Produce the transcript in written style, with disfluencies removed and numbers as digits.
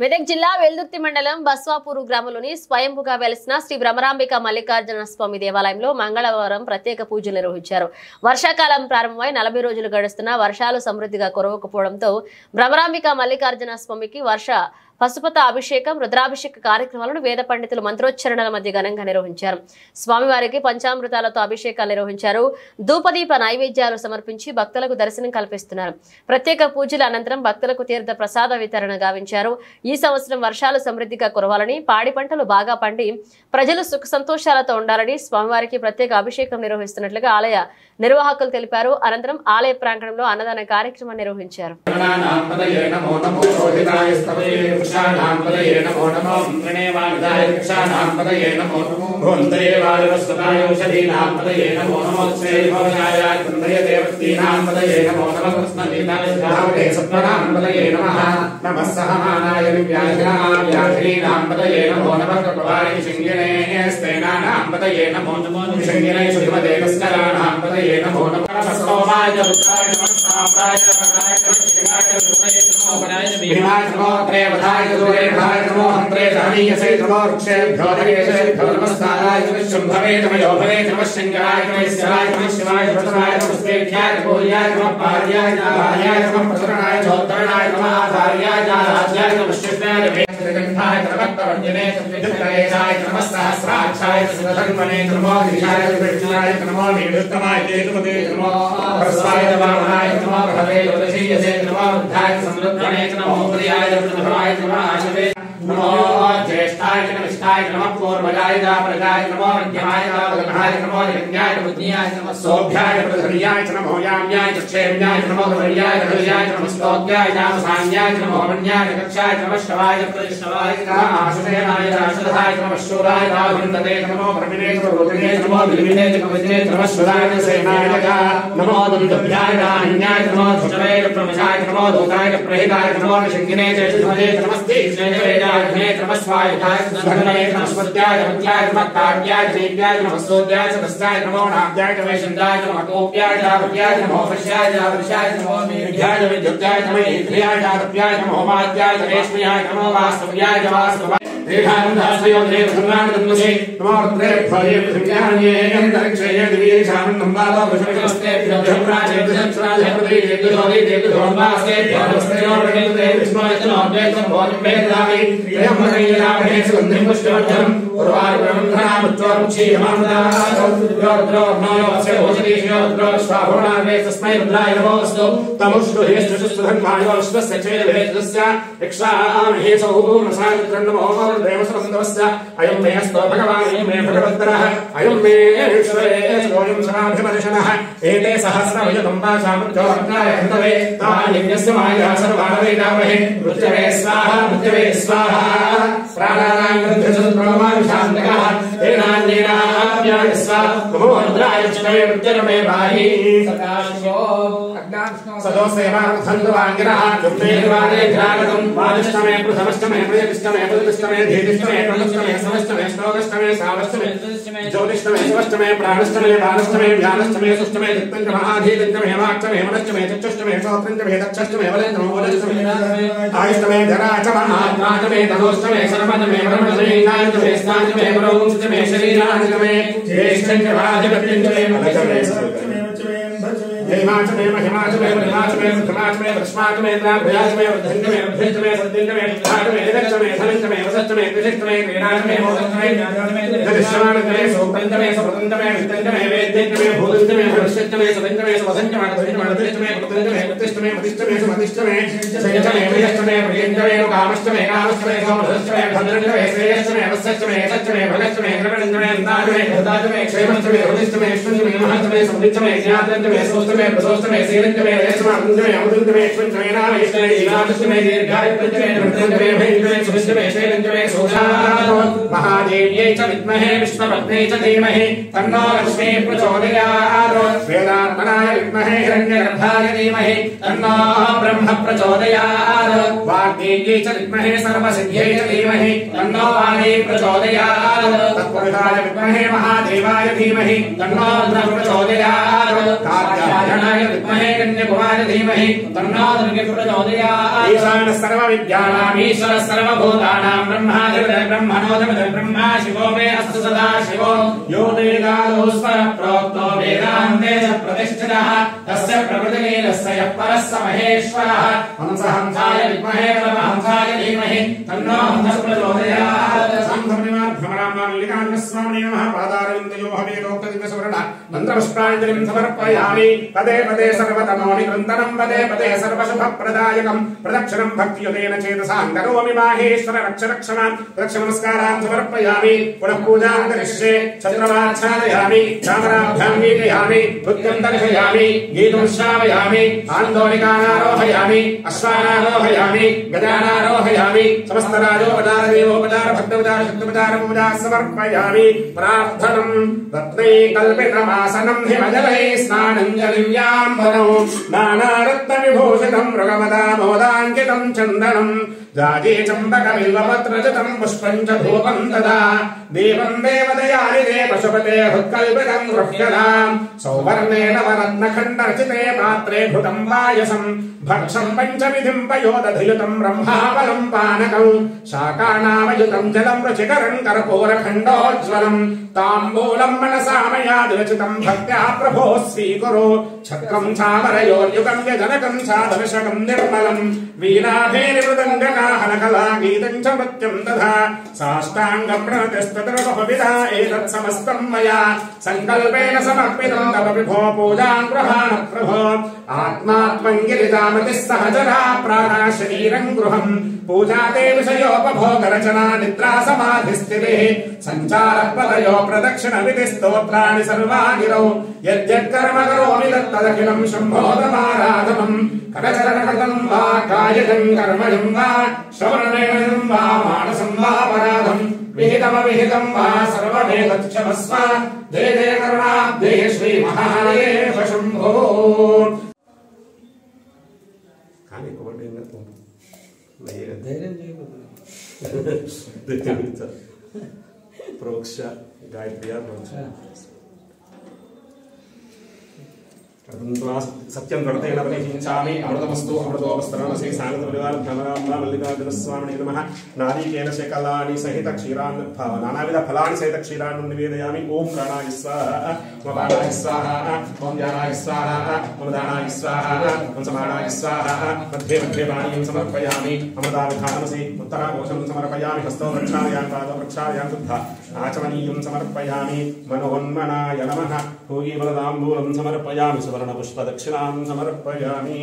మెదక్ జిల్లా వెల్దుర్తి మండలం బస్వాపూరు గ్రామంలోని స్వయంభుగా వెలిసిన శ్రీ బ్రహ్మరాంబిక మల్లికార్జున స్వామి దేవాలయంలో మంగళవారం ప్రత్యేక పూజలు నిర్వహించారు. వర్షాకాలం ప్రారంభమై 40 రోజులు గడుస్తున్నా వర్షాలు సమృద్ధిగా కురవకపోవడంతో బ్రహ్మరాంబిక మల్లికార్జున స్వామికి పశుపత అభిషేకం, రుద్రాభిషేక కార్యక్రమాలను వేద పండితులు మంత్రోచ్చరణల మధ్య ఘనంగా నిర్వహించారు. స్వామివారికి పంచామృతాలతో అభిషేకాలు నిర్వహించారు. ధూపదీప నైవేద్యాలు సమర్పించి భక్తులకు దర్శనం కల్పిస్తున్నారు. ప్రత్యేక పూజల అనంతరం భక్తులకు తీర్థ ప్రసాద వితరణ గావించారు. ఈ సంవత్సరం వర్షాలు సమృద్ధిగా కురవాలని, పాడి పంటలు బాగా పండి ప్రజలు సుఖ సంతోషాలతో ఉండాలని స్వామివారికి ప్రత్యేక అభిషేకం నిర్వహిస్తున్నట్లుగా ఆలయ నిర్వాహకులు తెలిపారు. అనంతరం ఆలయ ప్రాంగణంలో అన్నదాన కార్యక్రమం నిర్వహించారు. नमो ज्येष्ठाय कनिष्ठाय नमः पूर्वजाय प्रजाय नमो मध्यमाय गणाय नमो यज्ञाय बुद्धियाय नमः सोभ्याय प्रधर्याय नमो याम्याय क्षेम्याय नमो हर्याय हर्याय नमः स्तोत्याय साम्याय नमो मन्याय कक्षाय नमः शवाय प्रतिष्ठवाय नमः आशुदेवाय आशुधाय नमः शूराय रावृन्दते नमो प्रमिने नमो रुद्रे नमो विलिने नमो नमः शूराय सेनाय नमो दन्तभ्याय राहण्याय नमो धुष्टवे प्रमशाय नमो दूताय प्रहिताय नमो शङ्गिने चेतुभजे नमस्ते नमस्वाय धर्मये नमस्पत्याय नमत्याय नमत्तार्याय देव्याय नमस्तोद्याय सदस्याय नमो नाद्याय वैशन्दाय नमः कोप्याय जावत्याय नमो वश्याय जावृषाय नमो मेघ्याय विद्युत्याय नमः इंद्रियाय जातप्याय नमो माद्याय रेश्म्याय नमो वास्तव्याय वास्तवाय देहानंदाश्रयो देव धर्मानंदमुसे नमो रुद्रे फले विज्ञानये अंतरिक्षये दिव्ये शामनं बालो विष्णुस्ते ब्रह्मराजे ब्रह्मराजे प्रदे देवदोरि देवदोर्वासे भवस्तेयो प्रदेते विष्णुयतनो अद्वैतं बोधं वेदामि ब्रह्मणैरामहे सुगन्धिं पुष्टवर्धनं उर्वार ब्रह्मणामुच्चोरुचि यमानदातो रुद्रो नयो अस्य ओजनीशयो रुद्रो स्वाभोणावे तस्मै रुद्राय नमोऽस्तु तमुष्टु हेष्टुसुधन्मायो विश्वस्य चेदवेदस्य यक्षामहे सौपूर्णसामित्रं नमो देवसुरन्दवस्य अयं मे स्तो भगवान् मे भगवत्तरः अयं मे ईश्वरेश्वरोऽयं सनाभिमर्शनः एते सहस्रवयतं वाचामुच्चोरत्नाय हन्तवे तानिन्यस्य माया सर्वाणवेदामहे मृत्यवे स्वाहा प्राणानां गृध्यसुप्रणमाभिशान्तकः तेनान्येनाभ्याय स्वाहा नमो रुद्राय चितवे मृत्यरमे बाहि सदोसेवार्थन्दवाङ्गिरः जुम्नेर्वादे ध्यानकं वादिष्टमे प्रथमष्टमे प्रयतिष्टमे प्रतिष्टमे धीतिष्टमे प्रलुष्टमे समष्टमे श्लोकष्टमे सावष्टमे ज्योतिष्टमे शिवष्टमे प्राणष्टमे बालष्टमे व्यालष्टमे सुष्टमे दिक्पञ्चमहाधीतिष्टमे वाक्ष्टमे मनष्टमे चक्षुष्टमे श्रोत्रञ्चमे दक्षष्टमे बलेन्द्रमे वलष्टमे आयुष्टमे धराचमे तनोष्टमे सर्वजमे ब्रह्मजमे इन्द्रायजमे स्थानजमे मनोंशजमे शरीराजमे ज्येष्ठञ्च वाजपत्यञ्चमे हिमाचमे महिमाचमे महिमाचमे महिमाचमे वृष्माचमे द्राभयाचमे वर्धन्यमे वर्धन्यमे वर्धन्यमे धातमे दक्षमे धनञ्चमे वसच्चमे कृषिष्टमे क्रीडाचमे मोदच्चमे दृश्यमानचमे सोपन्तमे सपतन्तमे वित्तञ्चमे वेद्यञ्चमे भूतञ्चमे भविष्यच्चमे सदञ्चमे सवसञ्चमे दृश्यमे दृश्यमे कृतञ्चमे प्रतिष्ठमे प्रतिष्ठमे समतिष्ठमे सयञ्चमे प्रियश्चमे प्रियञ्चमे कामश्चमे कामश्चमे समधश्चमे भद्रञ्चमे श्रेयश्चमे वसच्चमे यशच्चमे भगश्चमे द्रवणञ्चमे अन्दाचमे भरदाचमे क्षेमश्चमे हृदिश्चमे श्वञ्चमे महच्चमे समृद्धमे ज्ञातञ्चमे सोष्टमे प्रसोष्टमे सीलञ्चमे रेशमाकुञ्चमे अमृतञ्चमे श्वञ्चमे नामयश्चमे लीलातश्चमे दीर्घायुपञ्चमे नृत्यञ्चमे भैञ्चमे सुविश्चमे शैलञ्चमे सोषातो महादेव्यै च विद्महे विष्णुपत्न्यै च धीमहि तन्नो लक्ष्मी प्रचोदयात् वेदात्मनाय विद्महे हिरण्यगर्भाय धीमहि तन्नो ब्रह्म प्रचोदयात् वाग्देव्यै च विद्महे सर्वसिद्ध्यै च धीमहि तन्नो वाणी प्रचोदयात् तत्पुरुषाय विद्महे महादेवाय धीमहि तन्नो रुद्रः प्रचोदयात् कात्यायनाय विद्महे कन्याकुमार्याय धीमहि तन्नो दुर्गे प्रचोदयात् ईशानः सर्वविद्यानाम् ईश्वरः सर्वभूतानां ब्रह्माधिपतिः ब्रह्मणोऽधिपतिः ब्रह्मा शिवो मे अस्तु सदा शिवो यो वेदादौ स्वरः प्रोक्तो वेदान्ते च प्रतिष्ठितः तस्य प्रकृतिलीलस्य यः परः स महेश्वरः हंसहंसाय विद्महे परमहंसाय धीमहि तन्नो हंसः प्रचोदयात् भ्रमराम्बालिकान्यस्वामिने नमः पादारविन्दयोः वेदोक्तदिव्यसुवर्णः मन्त्रपुष्पाञ्जलिं समर्पयामि पदे पदे सर्वतमोनिकृन्तनं पदे पदे सर्वशुभप्रदायकं प्रदक्षिणं भक्तियुतेन चेतसां करोमि माहेश्वर रक्षरक्षणां प्रदक्षिणनमस्कारान् समर्पयामि पुनः पूजां करिष्ये छत्रमाच्छादयामि चामराभ्यां वीजयामि नृत्यं दर्शयामि गीतं श्रावयामि आन्दोलिकानारोहयामि अश्वानारोहयामि गजानारोहयामि समस्तराजोपचारदेवोपचार भक्तोपचार शक्तोपचार पूजा समर्पयामि प्रार्थनं रत्नैकल्पितमासनं हिमजलै स्नानञ्जलिव्याम्बरौ नानारत्नविभूषितं मृगमदामोदाङ्कितं चन्दनं जाजे चम्बकबिल्वपत्रजतं पुष्पं च धूपं तदा देवं देवदयानि ते पशुपते हृत्कल्पितं गृह्यताम् सौवर्णेन वरत्नखण्डरचिते पात्रे घृतं पायसं भक्षं पञ्चविधिं पयोदधियुतं ब्रह्माफलं पानकं शाकानामयुतं जलं रुचिकरं कर्पूरखण्डोज्ज्वलं ताम्बूलं मनसा मया विरचितं भक्त्या प्रभो स्वीकुरु छत्रं चामरयोर्युगं व्यजनकं चादर्शकं निर्मलं वीणाभेरिमृदङ्गकाहनकला गीतं च नृत्यं तथा साष्टाङ्गप्रणतिस्ततर्बहुविधा एतत्समस्तं मया सङ्कल्पेन समर्पितं तव विभो पूजां गृहाण प्रभो आत्मात्मं गिरिजामतिः सहजरा प्राणा शरीरं गृहं पूजा ते विषयोपभोगरचना निद्रा समाधिस्थितिः सञ्चारपदयो प्रदक्षिणविधि स्तोत्राणि सर्वागिरौ यद्यत्कर्म करोमि तत्तदखिलं शम्भोदमाराधनम् करचरणकृतं वा कायजं कर्मजं वा श्रवणनयनं वा मानसं वा पराधं विहितमविहितं वा सर्वमेतच्छमस्व जय जय करुणाब्धे श्री महादेव शम्भो प्रोक्ष गायत्र्या प्रोक्ष सत्यं दृढतेन परिहिंसामि अमृतमस्तु अमृतोपस्तरणसि सागरपरिवार भ्रमराम्बा मल्लिकार्जुनस्वामिने नमः नारीकेन शकलानि सहित क्षीरान् नानाविध फलानि सहित क्षीरान् निवेदयामि ओम प्राणाय स्वाहा ओम बाणाय स्वाहा ओम ज्ञानाय स्वाहा ओम दानाय स्वाहा ओम समानाय स्वाहा मध्ये मध्ये वाणीं समर्पयामि अमृताविधानमसि उत्तराघोषं समर्पयामि हस्तो प्रक्षालयामि पादौ प्रक्षालयामि शुद्धा आचमनीयं समर्पयामि मनोन्मनाय नमः भोगीवरदाम्बूलं समर्पयामि पुष्पदक्षिणां समर्पयामि